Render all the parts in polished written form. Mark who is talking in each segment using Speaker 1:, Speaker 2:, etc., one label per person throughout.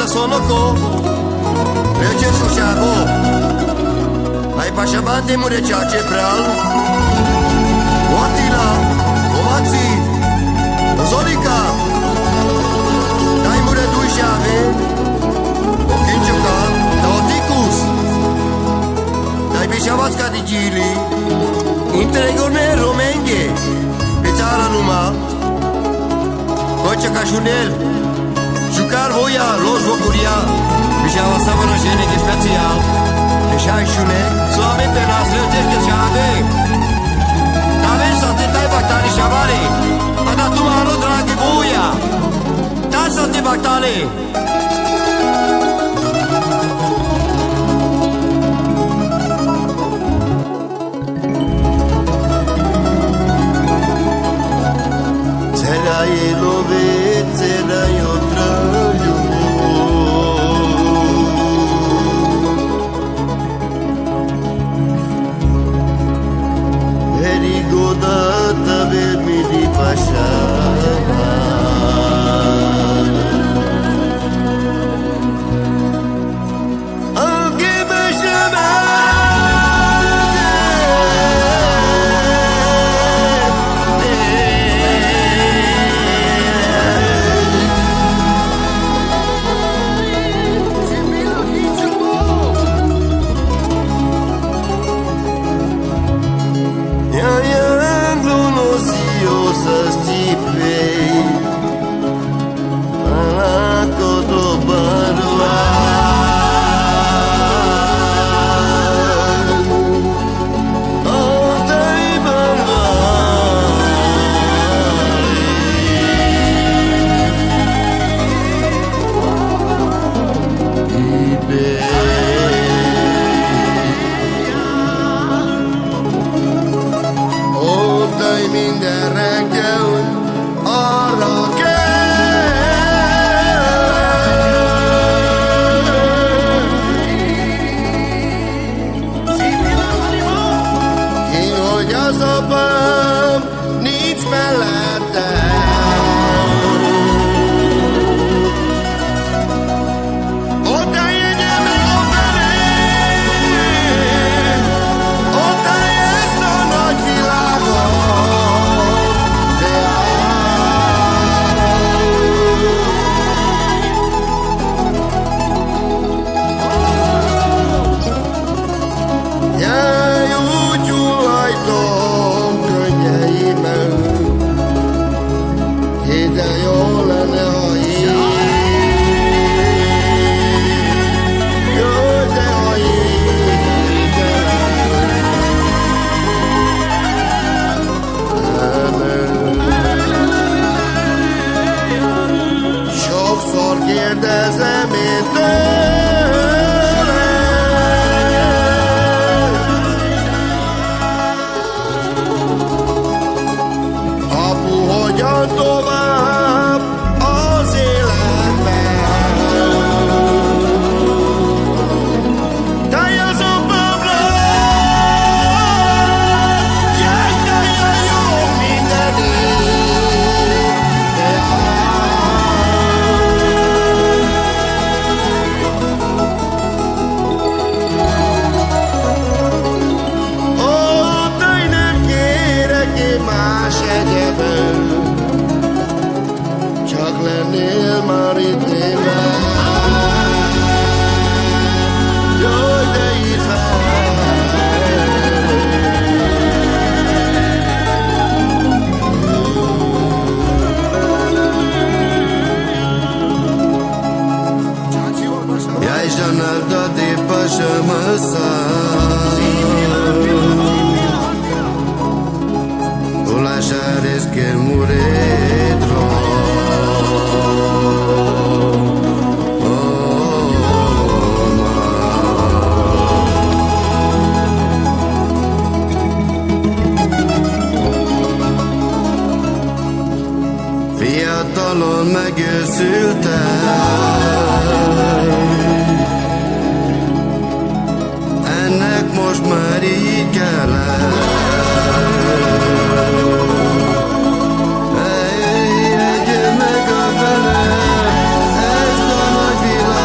Speaker 1: da sonoko Rece sușago Ai pașa bande murecea ce pral Otila Omați Zorica Dai mure dușave Ochinciuca Da oticus Dai bișavațca di gili Întregone romenghe Pe țara numai Coce cașunel Jucar voia, los vocuria Bișava savără jene de special Deșai șune Solamente nas leutesc de șade Davem să te tai bactali șavare Ada tu malo dragi voia Da să te bactali Țerai love, țerai o trăiu Verigoda tabe mili pașa Minden reggel arra ki, hogy az apám nincs mellettem. Ott eljöjjön meg a felé, ott eljössz a nagy világon. Kérdezem én tőled, apu, hogyan tovább az életben? Te az apámra, jöjj, te jó mindenért. Más egyebben csak lennél már itt élve. Jaj, de itt Jaj, Janarda de Pashamasa Lasciares che muredro Fiatalon megőszültem, ennek most már így kellett. Meg a fele, ezt a nagy világ.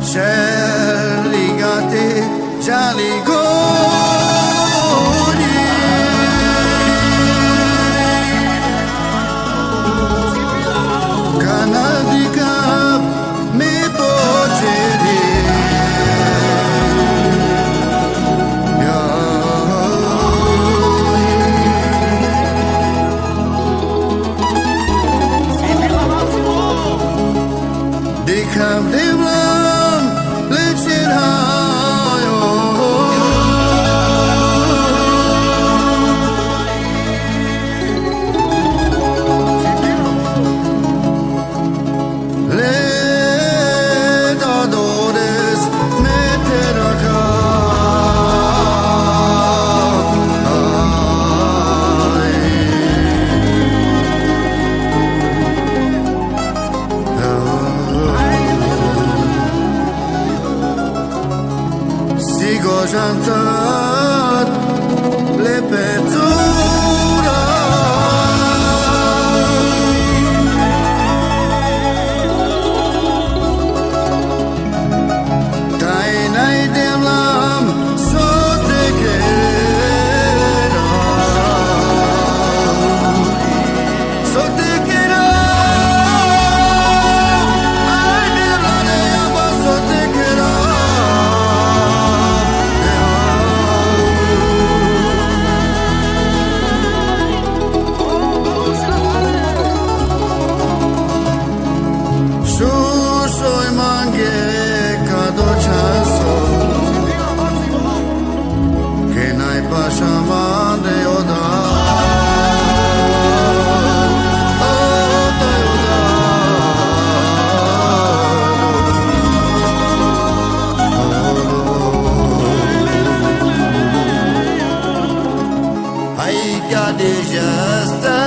Speaker 1: s'è ligate già jantat le pezura tai nai demlam so te querera so te querera ai demlane aba so te querera Déjà estar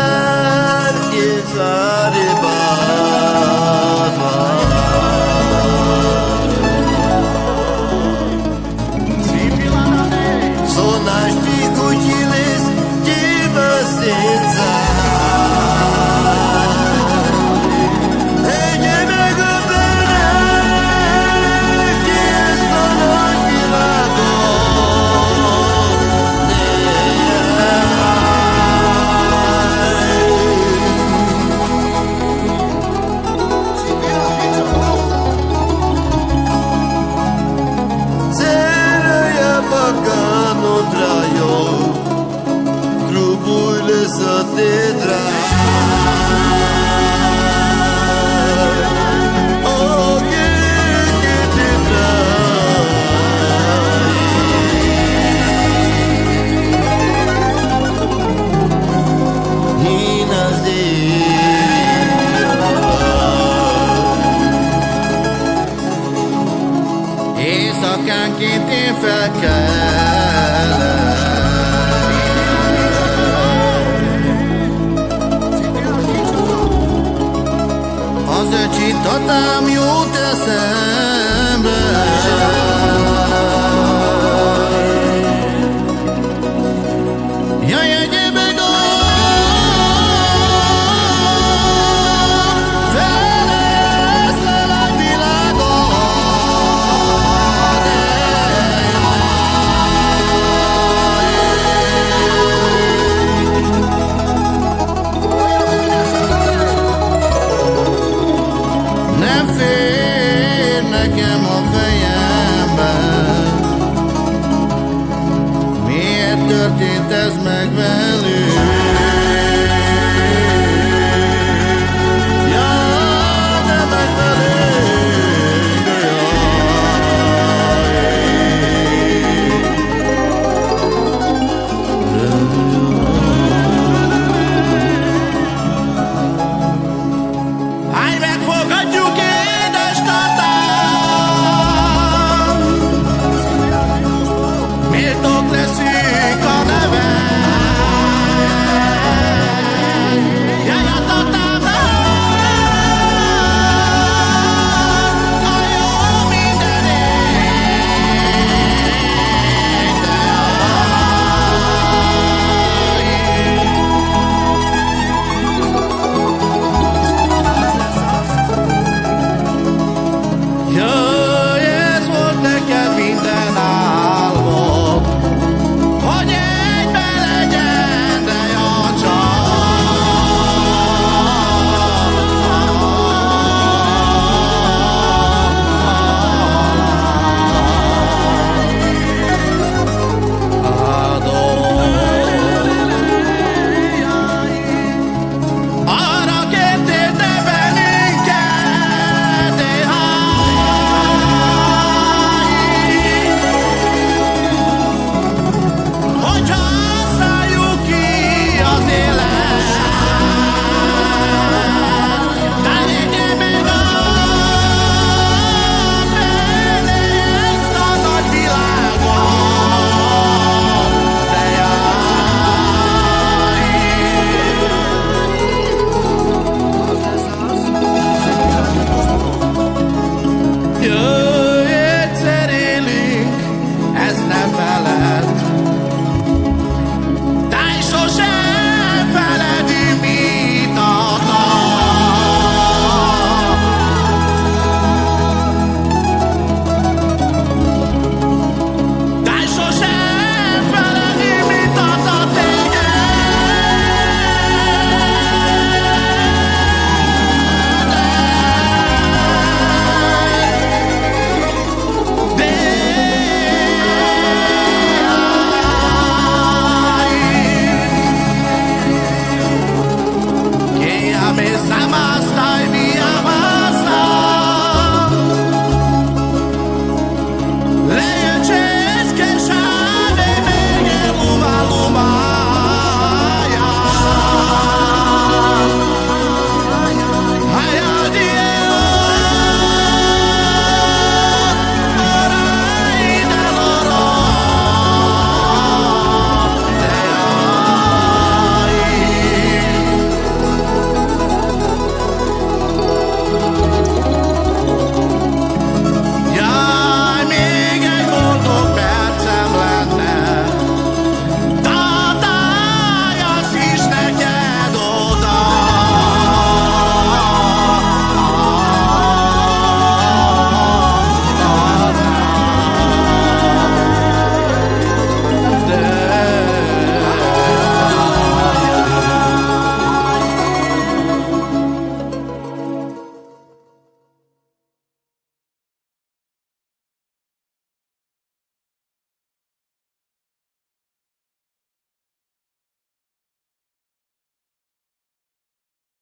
Speaker 1: să te drag, oh, que te drag. Hinas de éjszakánként én felkelek, az öcsitatám jut eszembe. Jaj, egyébe feleszlel a világon. Nem fér nekem a fejemben, miért történt ez meg velünk?